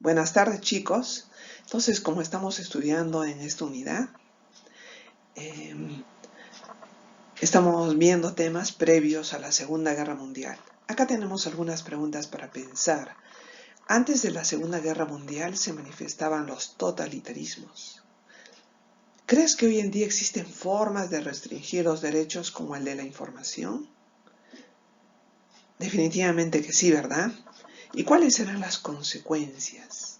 Buenas tardes, chicos. Entonces, como estamos estudiando en esta unidad, estamos viendo temas previos a la Segunda Guerra Mundial. Acá tenemos algunas preguntas para pensar. Antes de la Segunda Guerra Mundial se manifestaban los totalitarismos. ¿Crees que hoy en día existen formas de restringir los derechos como el de la información? Definitivamente que sí, ¿verdad? ¿Y cuáles serán las consecuencias?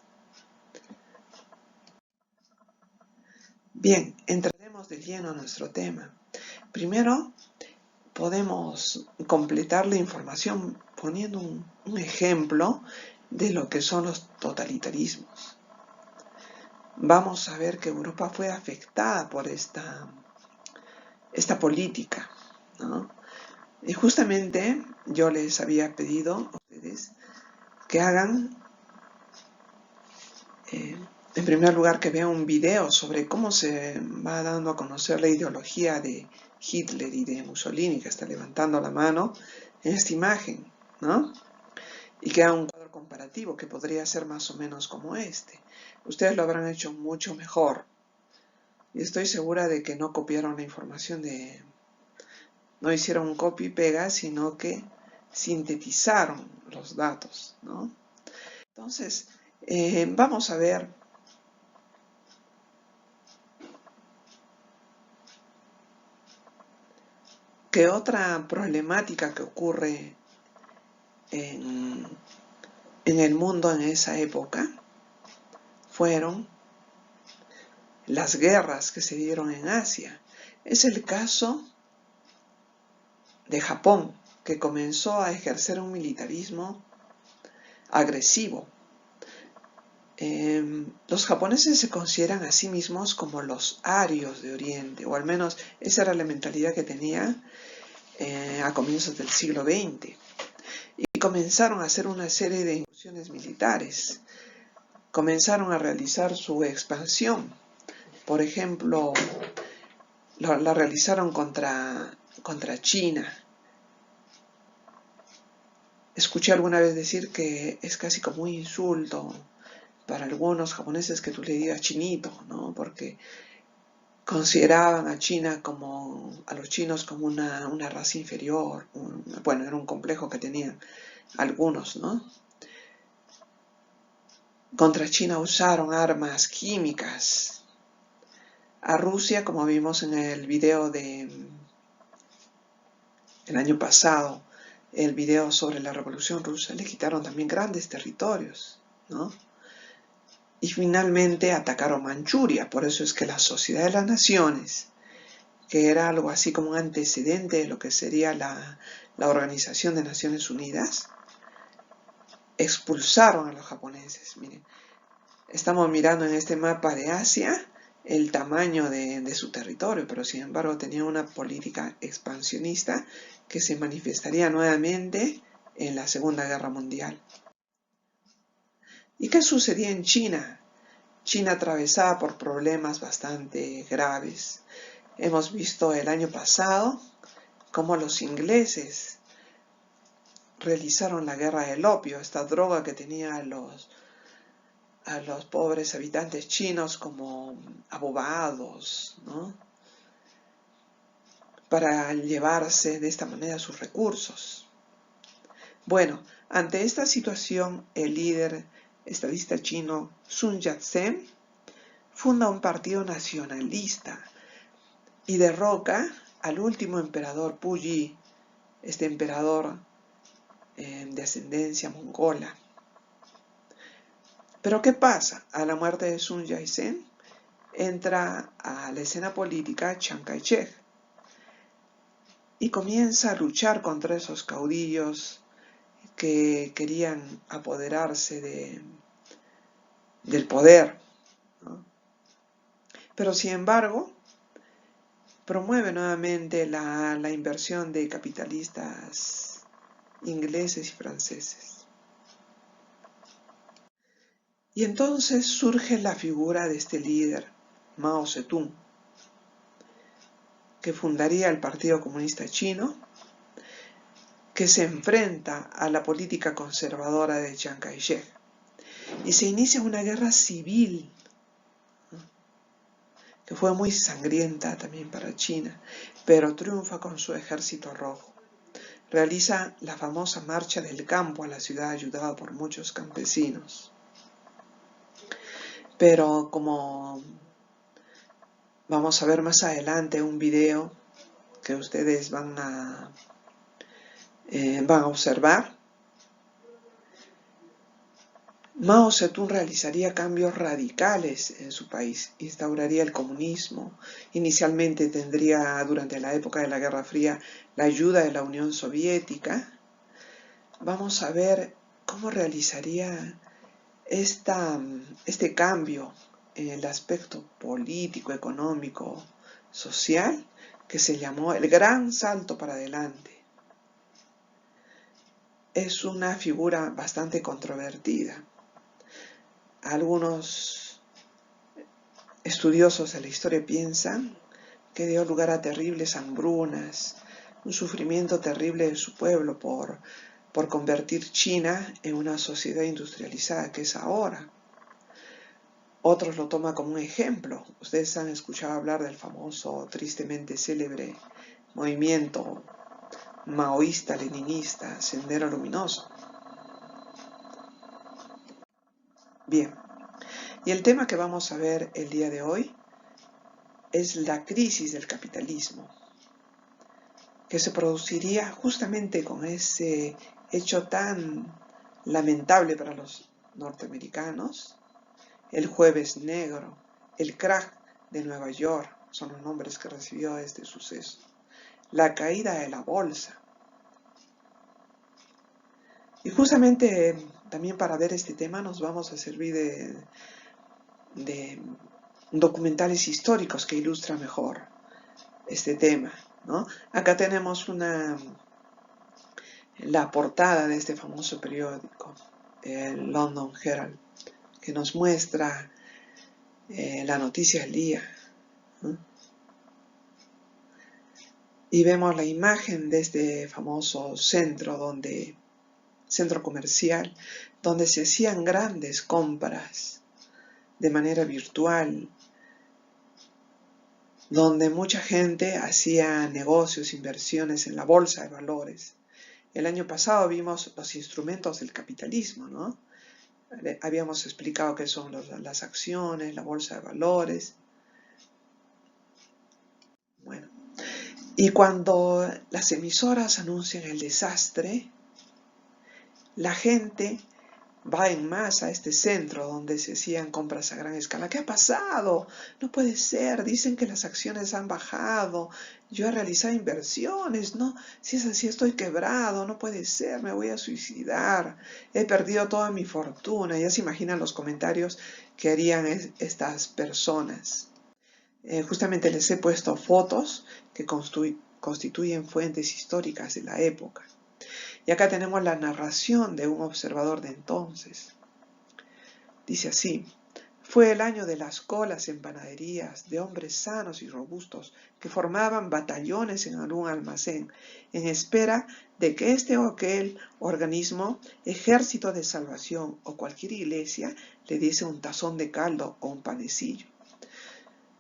Bien, entraremos de lleno a nuestro tema. Primero, podemos completar la información poniendo un ejemplo de lo que son los totalitarismos. Vamos a ver que Europa fue afectada por esta política, ¿no? Y justamente yo les había pedido a ustedes que hagan, en primer lugar, que vean un video sobre cómo se va dando a conocer la ideología de Hitler y de Mussolini, que está levantando la mano en esta imagen, ¿no? Y que haga un cuadro comparativo que podría ser más o menos como este. Ustedes lo habrán hecho mucho mejor. Y estoy segura de que no copiaron la información no hicieron un copy y pega, sino que sintetizaron los datos, ¿no? Entonces, vamos a ver que otra problemática que ocurre en el mundo en esa época fueron las guerras que se dieron en Asia. Es el caso de Japón, que comenzó a ejercer un militarismo agresivo. Los japoneses se consideran a sí mismos como los arios de Oriente, o al menos esa era la mentalidad que tenían a comienzos del siglo XX. Y comenzaron a hacer una serie de incursiones militares. Comenzaron a realizar su expansión. Por ejemplo, la realizaron contra China. Escuché alguna vez decir que es casi como un insulto para algunos japoneses que tú le digas chinito, ¿no? Porque consideraban a China a los chinos como una raza inferior. Bueno, era un complejo que tenían algunos, ¿no? Contra China usaron armas químicas. A Rusia, como vimos en el video el año pasado, el video sobre la Revolución Rusa, le quitaron también grandes territorios, ¿no? Y finalmente atacaron Manchuria. Por eso es que la Sociedad de las Naciones, que era algo así como un antecedente de lo que sería la Organización de Naciones Unidas, expulsaron a los japoneses. Miren, estamos mirando en este mapa de Asia el tamaño de su territorio, pero sin embargo tenía una política expansionista que se manifestaría nuevamente en la Segunda Guerra Mundial. ¿Y qué sucedía en China? China atravesada por problemas bastante graves. Hemos visto el año pasado cómo los ingleses realizaron la guerra del opio, esta droga que tenía a los pobres habitantes chinos como abogados, ¿no? Para llevarse de esta manera sus recursos. Bueno, ante esta situación, el líder estadista chino Sun Yat-sen funda un partido nacionalista y derroca al último emperador Puyi, este emperador de ascendencia mongola. Pero ¿qué pasa? A la muerte de Sun Yat-sen entra a la escena política Chiang Kai-shek y comienza a luchar contra esos caudillos que querían apoderarse del poder, ¿no? Pero sin embargo, promueve nuevamente la inversión de capitalistas ingleses y franceses. Y entonces surge la figura de este líder, Mao Zedong, que fundaría el Partido Comunista Chino, que se enfrenta a la política conservadora de Chiang Kai-shek. Y se inicia una guerra civil, que fue muy sangrienta también para China, pero triunfa con su ejército rojo. Realiza la famosa marcha del campo a la ciudad ayudado por muchos campesinos. Pero como vamos a ver más adelante un video que ustedes van a observar, Mao Zedong realizaría cambios radicales en su país, instauraría el comunismo, inicialmente tendría durante la época de la Guerra Fría la ayuda de la Unión Soviética. Vamos a ver cómo realizaría este cambio en el aspecto político, económico, social, que se llamó el Gran Salto para adelante. Es una figura bastante controvertida. Algunos estudiosos de la historia piensan que dio lugar a terribles hambrunas, un sufrimiento terrible de su pueblo por convertir China en una sociedad industrializada que es ahora. Otros lo toman como un ejemplo. Ustedes han escuchado hablar del famoso, tristemente célebre movimiento maoísta-leninista, Sendero Luminoso. Bien, y el tema que vamos a ver el día de hoy es la crisis del capitalismo, que se produciría justamente con ese hecho tan lamentable para los norteamericanos, el Jueves Negro, el crack de Nueva York, son los nombres que recibió este suceso, la caída de la bolsa. Y justamente también para ver este tema nos vamos a servir de documentales históricos que ilustran mejor este tema, ¿no? Acá tenemos la portada de este famoso periódico, el London Herald, que nos muestra la noticia del día, ¿no? Y vemos la imagen de este famoso centro comercial, donde se hacían grandes compras de manera virtual, donde mucha gente hacía negocios, inversiones en la bolsa de valores. El año pasado vimos los instrumentos del capitalismo, ¿no? Habíamos explicado qué son las acciones, la bolsa de valores. Bueno, y cuando las emisoras anuncian el desastre, la gente va en masa a este centro donde se hacían compras a gran escala. ¿Qué ha pasado? No puede ser. Dicen que las acciones han bajado. Yo he realizado inversiones, ¿no? Si es así, estoy quebrado. No puede ser. Me voy a suicidar. He perdido toda mi fortuna. Ya se imaginan los comentarios que harían estas personas. Justamente les he puesto fotos que constituyen fuentes históricas de la época. Y acá tenemos la narración de un observador de entonces. Dice así: fue el año de las colas en panaderías, de hombres sanos y robustos que formaban batallones en algún almacén, en espera de que este o aquel organismo, ejército de salvación o cualquier iglesia, le diese un tazón de caldo o un panecillo.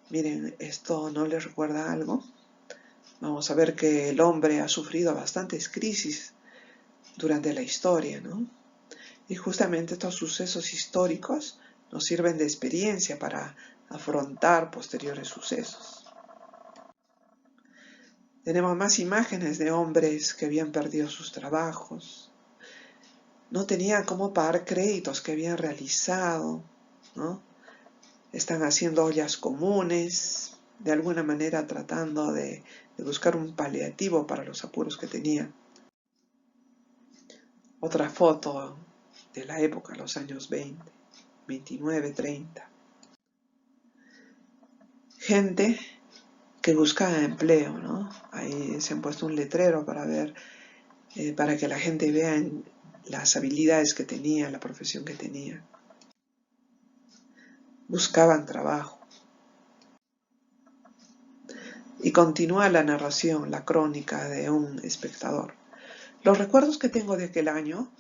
Miren, ¿esto no les recuerda algo? Vamos a ver que el hombre ha sufrido bastantes crisis durante la historia, ¿no? Y justamente estos sucesos históricos nos sirven de experiencia para afrontar posteriores sucesos. Tenemos más imágenes de hombres que habían perdido sus trabajos, no tenían cómo pagar créditos que habían realizado, ¿no? Están haciendo ollas comunes, de alguna manera tratando de buscar un paliativo para los apuros que tenían. Otra foto de la época, los años 20, 29, 30. Gente que buscaba empleo, ¿no? Ahí se han puesto un letrero para ver, para que la gente vea las habilidades que tenía, la profesión que tenía. Buscaban trabajo. Y continúa la narración, la crónica de un espectador. Los recuerdos que tengo de aquel año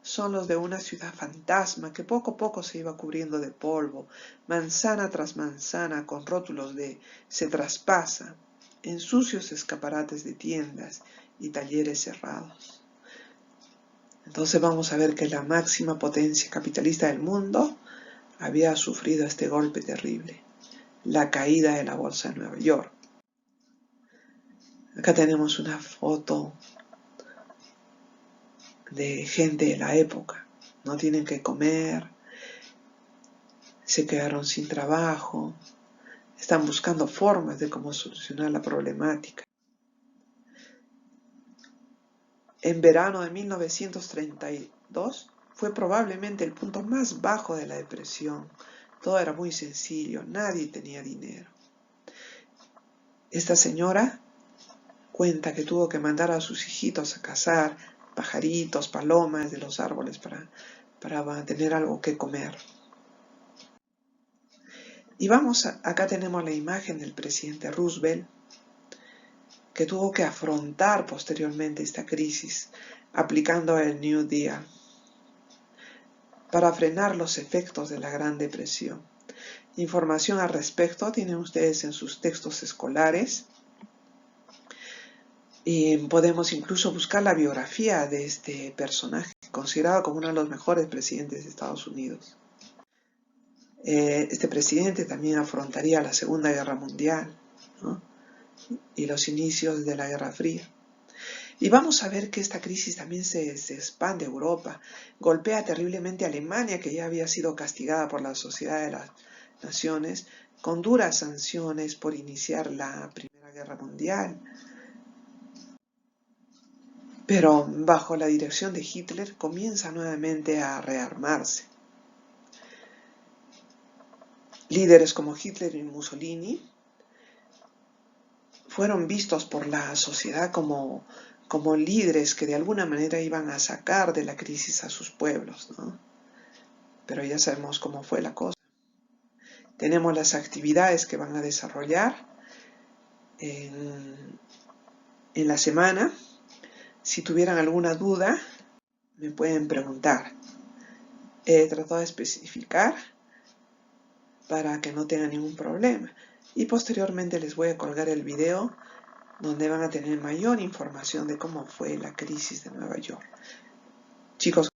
son los de una ciudad fantasma que poco a poco se iba cubriendo de polvo, manzana tras manzana con rótulos de "se traspasa", en sucios escaparates de tiendas y talleres cerrados. Entonces vamos a ver que la máxima potencia capitalista del mundo había sufrido este golpe terrible, la caída de la bolsa de Nueva York. Acá tenemos una foto de gente de la época. No tienen que comer, se quedaron sin trabajo, están buscando formas de cómo solucionar la problemática. En verano de 1932 fue probablemente el punto más bajo de la depresión. Todo era muy sencillo, nadie tenía dinero. Esta señora cuenta que tuvo que mandar a sus hijitos a cazar pajaritos, palomas de los árboles para tener algo que comer. Y acá tenemos la imagen del presidente Roosevelt, que tuvo que afrontar posteriormente esta crisis aplicando el New Deal para frenar los efectos de la Gran Depresión. Información al respecto tienen ustedes en sus textos escolares. Y podemos incluso buscar la biografía de este personaje, considerado como uno de los mejores presidentes de Estados Unidos. Este presidente también afrontaría la Segunda Guerra Mundial, ¿no? Y los inicios de la Guerra Fría. Y vamos a ver que esta crisis también se expande a Europa, golpea terriblemente a Alemania, que ya había sido castigada por la Sociedad de las Naciones, con duras sanciones por iniciar la Primera Guerra Mundial. Pero bajo la dirección de Hitler comienza nuevamente a rearmarse. Líderes como Hitler y Mussolini fueron vistos por la sociedad como líderes que de alguna manera iban a sacar de la crisis a sus pueblos, ¿no? Pero ya sabemos cómo fue la cosa. Tenemos las actividades que van a desarrollar en la semana. Si tuvieran alguna duda, me pueden preguntar. He tratado de especificar para que no tengan ningún problema. Y posteriormente les voy a colgar el video donde van a tener mayor información de cómo fue la crisis de Nueva York. Chicos,